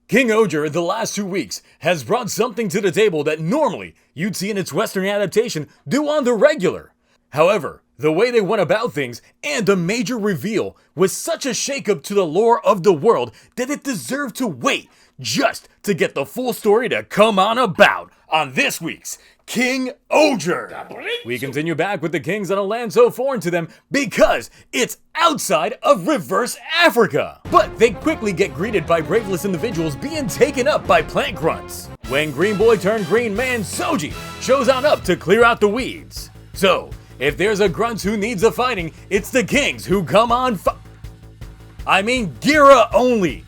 KingOhger, the last 2 weeks, has brought something to the table that normally you'd see in its Western adaptation do on the regular. However, the way they went about things and the major reveal was such a shakeup to the lore of the world that it deserved to wait just to get the full story to come on about on this week's KingOhger. We continue back with the kings on a land so foreign to them because it's outside of reverse Africa. But they quickly get greeted by braveless individuals being taken up by plant grunts. When Green Boy turned Green Man Soji shows on up to clear out the weeds. So, if there's a grunt who needs a fighting, it's the kings who come on Gira only.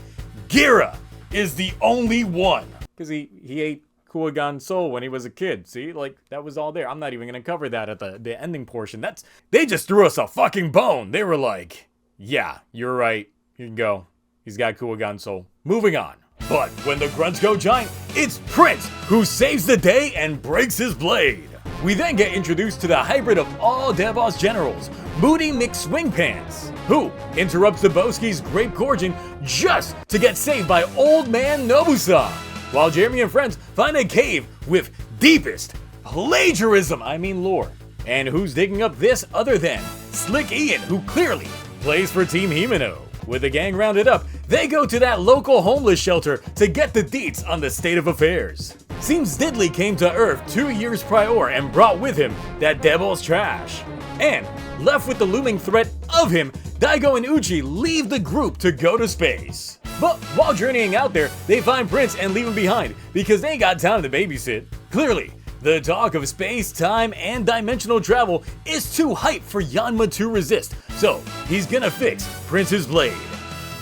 Gira is the only one. Because he ate KyoRyu soul when he was a kid. See, like, that was all there. I'm not even gonna cover that at the ending portion. They just threw us a fucking bone. They were like, yeah, you're right. Here you go. He's got KyoRyu soul. Moving on. But when the grunts go giant, it's Prince who saves the day and breaks his blade. We then get introduced to the hybrid of all Devos generals, Moody McSwingpants, who interrupts the Boski's grape gorging just to get saved by Old Man Nobusan. While Jeremy and friends find a cave with deepest plagiarism, lore. And who's digging up this other than Slick Ian, who clearly plays for Team Himeno. With the gang rounded up, they go to that local homeless shelter to get the deets on the state of affairs. Seems Diddley came to Earth 2 years prior and brought with him that devil's trash. And left with the looming threat of him, Daigo and Uchi leave the group to go to space. But while journeying out there, they find Prince and leave him behind because they ain't got time to babysit. Clearly, the talk of space, time, and dimensional travel is too hype for Yanma to resist, so he's gonna fix Prince's blade.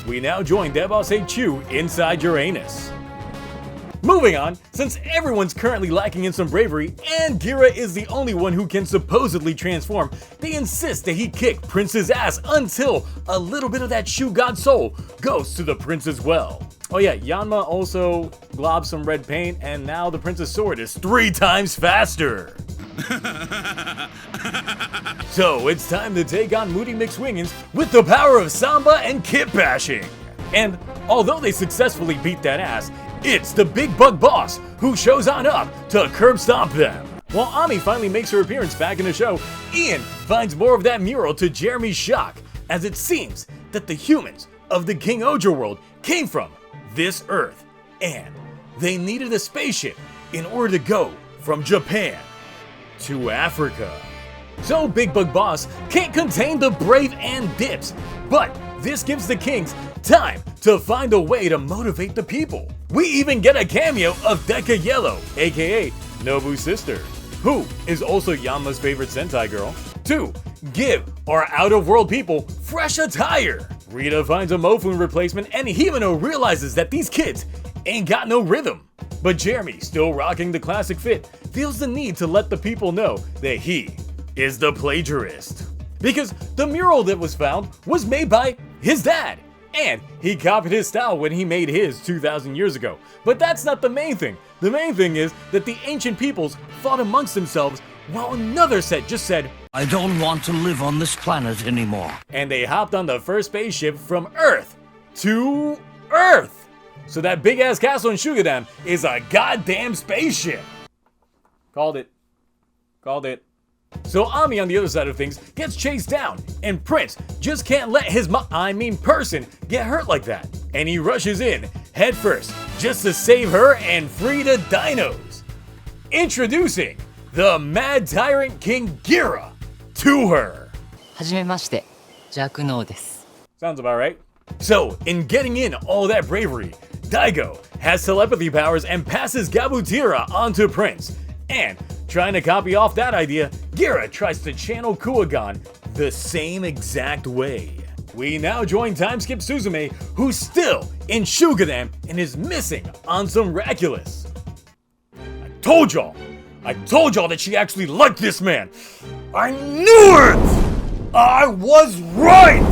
We now join Devos HQ inside Uranus. Moving on, since everyone's currently lacking in some bravery, and Gira is the only one who can supposedly transform, they insist that he kick Prince's ass until a little bit of that Shoe God soul goes to the Prince as well. Oh yeah, Yanma also globs some red paint, and now the Prince's sword is 3 times faster. So it's time to take on Moody McSwingins with the power of Samba and Kip bashing. And although they successfully beat that ass, it's the Big Bug Boss who shows on up to curb stomp them. While Ami finally makes her appearance back in the show, Ian finds more of that mural to Jeremy's shock, as it seems that the humans of the KingOhger world came from this Earth, and they needed a spaceship in order to go from Japan to Africa. So Big Bug Boss can't contain the brave and dips, but this gives the kings time to find a way to motivate the people. We even get a cameo of Deka Yellow, aka Nobu's sister, who is also Yanma's favorite Sentai girl, to give our out-of-world people fresh attire. Rita finds a Mofun replacement and Himeno realizes that these kids ain't got no rhythm. But Jeremy, still rocking the classic fit, feels the need to let the people know that he is the plagiarist. Because the mural that was found was made by his dad, and he copied his style when he made his 2,000 years ago. But that's not the main thing. The main thing is that the ancient peoples fought amongst themselves while another set just said, I don't want to live on this planet anymore. And they hopped on the first spaceship from Earth to Earth. So that big ass castle in Shugadam is a goddamn spaceship. Called it. So Ami on the other side of things gets chased down, and Prince just can't let his person get hurt like that. And he rushes in, head first, just to save her and free the dinos. Introducing the Mad Tyrant King Gira to her. はじめまして、弱能です。 Sounds about right. So, in getting in all that bravery, Daigo has telepathy powers and passes Gabutira onto Prince. And trying to copy off that idea, Gira tries to channel Kuwagan the same exact way. We now join Timeskip Suzume, who's still in Shugadam and is missing on some Raculus. I told y'all that she actually liked this man. I knew it! I was right!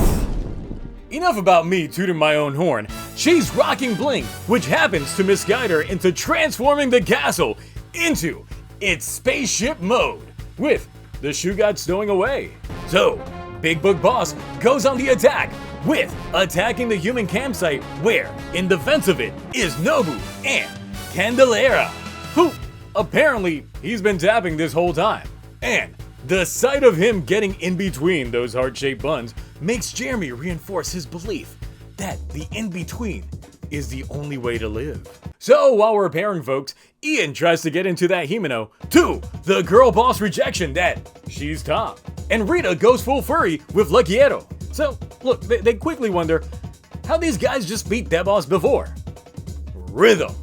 Enough about me tooting my own horn. She's rocking bling, which happens to misguide her into transforming the castle into its spaceship mode, with the Shoe God stowing away. So, Big Book Boss goes on the attack with attacking the human campsite where, in defense of it, is Nobu and Candelera, who apparently he's been tapping this whole time. And the sight of him getting in between those heart-shaped buns makes Jeremy reinforce his belief that the in-between is the only way to live. So while we're repairing folks, Ian tries to get into that Himeno to the girl boss rejection that she's top. And Rita goes full furry with Luckiero. So look, they quickly wonder how these guys just beat that boss before. Rhythm,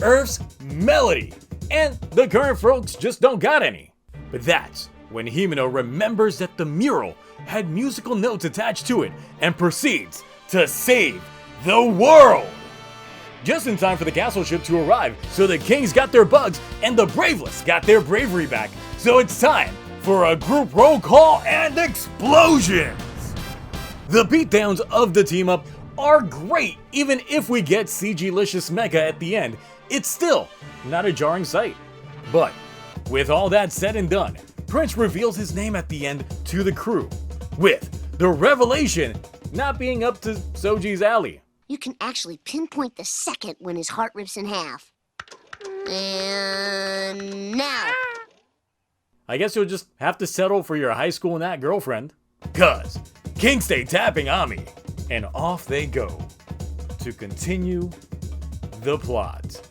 Earth's melody, and the current folks just don't got any. But that's when Himeno remembers that the mural had musical notes attached to it and proceeds to save the world. Just in time for the castle ship to arrive, so the kings got their bugs and the braveless got their bravery back. So it's time for a group roll call and explosions! The beatdowns of the team up are great, even if we get CG-licious mecha at the end. It's still not a jarring sight. But with all that said and done, Prince reveals his name at the end to the crew, with the revelation not being up to Soji's alley. You can actually pinpoint the second when his heart rips in half. And now. I guess you'll just have to settle for your high school nat girlfriend. Cause King stay tapping Ami, and off they go to continue the plot.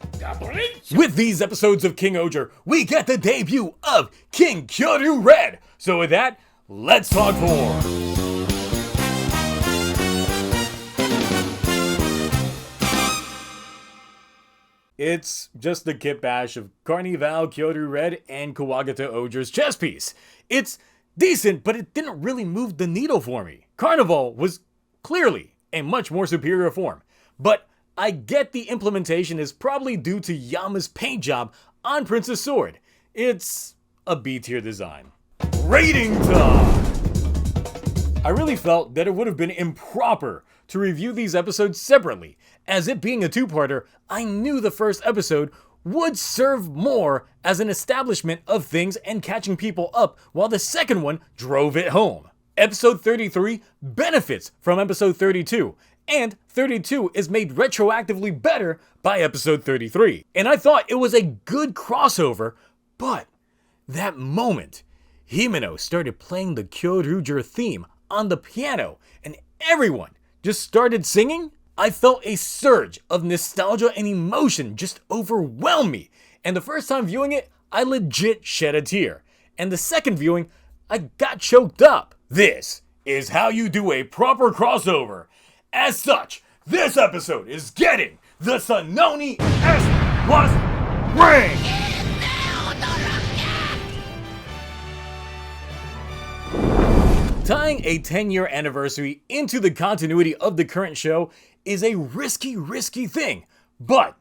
With these episodes of KingOhger, we get the debut of King KyoRyu Red. So with that, let's talk form. It's just the kit bash of Carnival, KyoRyu Red, and Kawagata Ohger's chess piece. It's decent, but it didn't really move the needle for me. Carnival was clearly a much more superior form, but I get the implementation is probably due to Yama's paint job on Prince's sword. It's a B-tier design. Rating time! I really felt that it would have been improper to review these episodes separately. As it being a two-parter, I knew the first episode would serve more as an establishment of things and catching people up, while the second one drove it home. Episode 33 benefits from episode 32, and 32 is made retroactively better by episode 33. And I thought it was a good crossover, but that moment, Himeno started playing the KyoRyuger theme on the piano, and everyone just started singing. I felt a surge of nostalgia and emotion just overwhelm me. And the first time viewing it, I legit shed a tear. And the second viewing, I got choked up. This is how you do a proper crossover. As such, this episode is getting the Sanoni S+ ring. Tying a 10-year anniversary into the continuity of the current show is a risky thing, but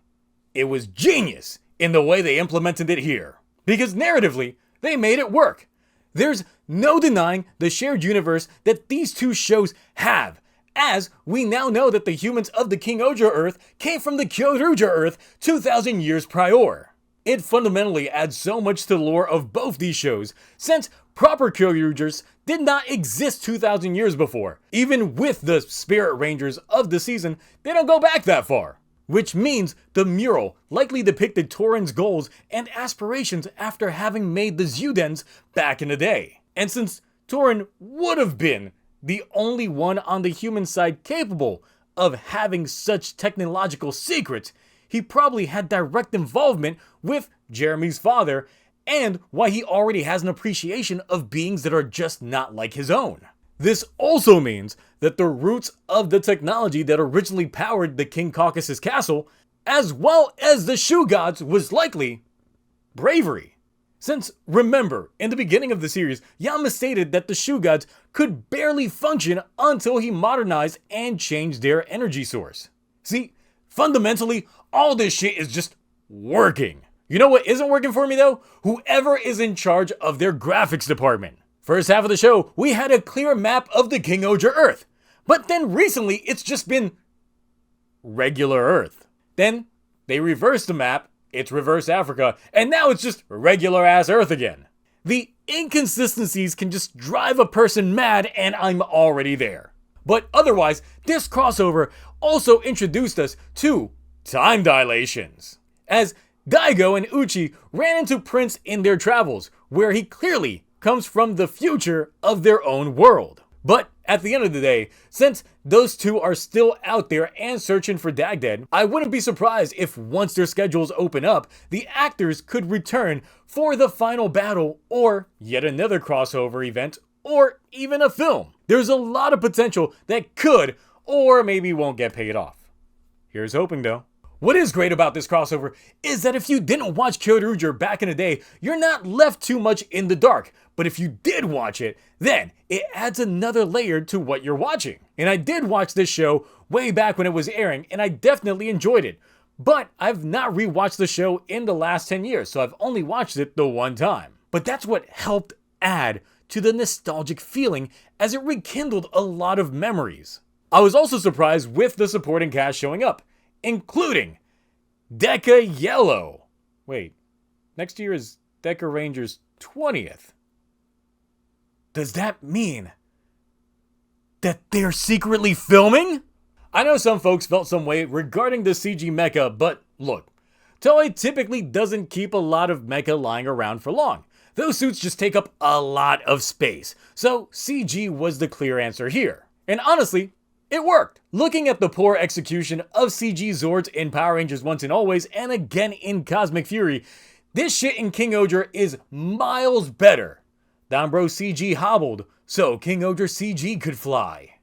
it was genius in the way they implemented it here. Because narratively, they made it work. There's no denying the shared universe that these two shows have, as we now know that the humans of the King-Ohger Earth came from the KyoRyuger Earth 2,000 years prior. It fundamentally adds so much to the lore of both these shows, since proper KyoRyugers did not exist 2,000 years before. Even with the Spirit Rangers of the season, they don't go back that far. Which means the mural likely depicted Torin's goals and aspirations after having made the Zyudens back in the day. And since Torin would have been the only one on the human side capable of having such technological secrets, he probably had direct involvement with Jeremy's father, and why he already has an appreciation of beings that are just not like his own. This also means that the roots of the technology that originally powered the King Caucasus castle, as well as the Shoe Gods, was likely bravery. Since, remember, in the beginning of the series, Yama stated that the Shoe Gods could barely function until he modernized and changed their energy source. See, fundamentally, all this shit is just working. You know what isn't working for me though? Whoever is in charge of their graphics department. First half of the show, we had a clear map of the King-Ohger Earth. But then recently, it's just been regular Earth. Then they reversed the map, it's reverse Africa, and now it's just regular ass Earth again. The inconsistencies can just drive a person mad and I'm already there. But otherwise, this crossover also introduced us to time dilations, as Daigo and Uchi ran into Prince in their travels, where he clearly comes from the future of their own world. But at the end of the day, since those two are still out there and searching for Dagdead, I wouldn't be surprised if once their schedules open up, the actors could return for the final battle or yet another crossover event or even a film. There's a lot of potential that could or maybe won't get paid off. Here's hoping though. What is great about this crossover is that if you didn't watch KyoRyuger back in the day, you're not left too much in the dark. But if you did watch it, then it adds another layer to what you're watching. And I did watch this show way back when it was airing, and I definitely enjoyed it. But I've not rewatched the show in the last 10 years, so I've only watched it the one time. But that's what helped add to the nostalgic feeling, as it rekindled a lot of memories. I was also surprised with the supporting cast showing up, including Deca Yellow. Wait, next year is Deca Ranger's 20th. Does that mean that they're secretly filming? I know some folks felt some way regarding the CG mecha, but look, Toei typically doesn't keep a lot of mecha lying around for long. Those suits just take up a lot of space, so CG was the clear answer here. And honestly, it worked. Looking at the poor execution of CG Zords in Power Rangers Once and Always and again in Cosmic Fury, this shit in King-Ohger is miles better. Dombro CG hobbled, so King-Ohger CG could fly.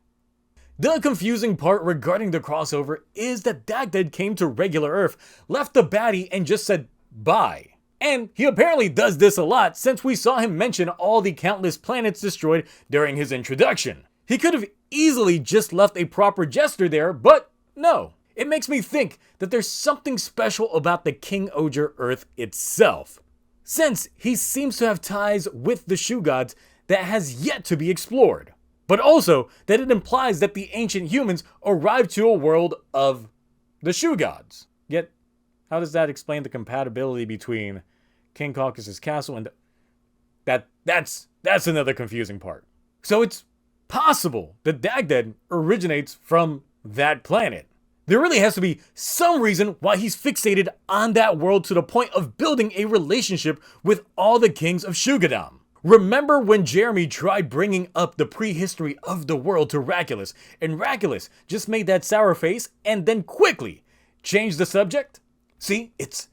The confusing part regarding the crossover is that Dagdead came to regular Earth, left the baddie, and just said bye. And he apparently does this a lot since we saw him mention all the countless planets destroyed during his introduction. He could have easily just left a proper gesture there, but no. It makes me think that there's something special about the King-Ohger Earth itself, since he seems to have ties with the Shu Gods that has yet to be explored. But also that it implies that the ancient humans arrived to a world of the Shu Gods. Yet, how does that explain the compatibility between King Caucasus Castle and that's another confusing part. So it's possible that Dagdead originates from that planet. There really has to be some reason why he's fixated on that world to the point of building a relationship with all the kings of Shugadam. Remember when Jeremy tried bringing up the prehistory of the world to Raculus, and Raculus just made that sour face and then quickly changed the subject? See, it's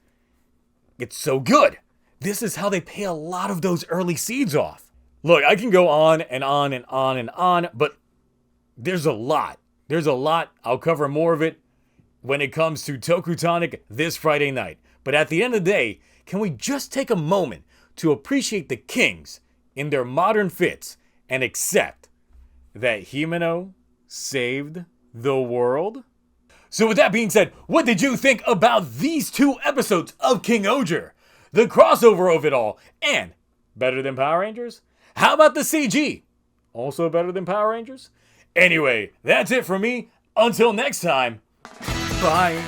so good. This is how they pay a lot of those early seeds off. Look, I can go on and on and on and on, but there's a lot. There's a lot. I'll cover more of it when it comes to Tokutonic this Friday night. But at the end of the day, can we just take a moment to appreciate the kings in their modern fits and accept that Himeno saved the world? So with that being said, what did you think about these two episodes of King-Ohger? The crossover of it all, and better than Power Rangers? How about the CG? Also better than Power Rangers? Anyway, that's it for me. Until next time, bye.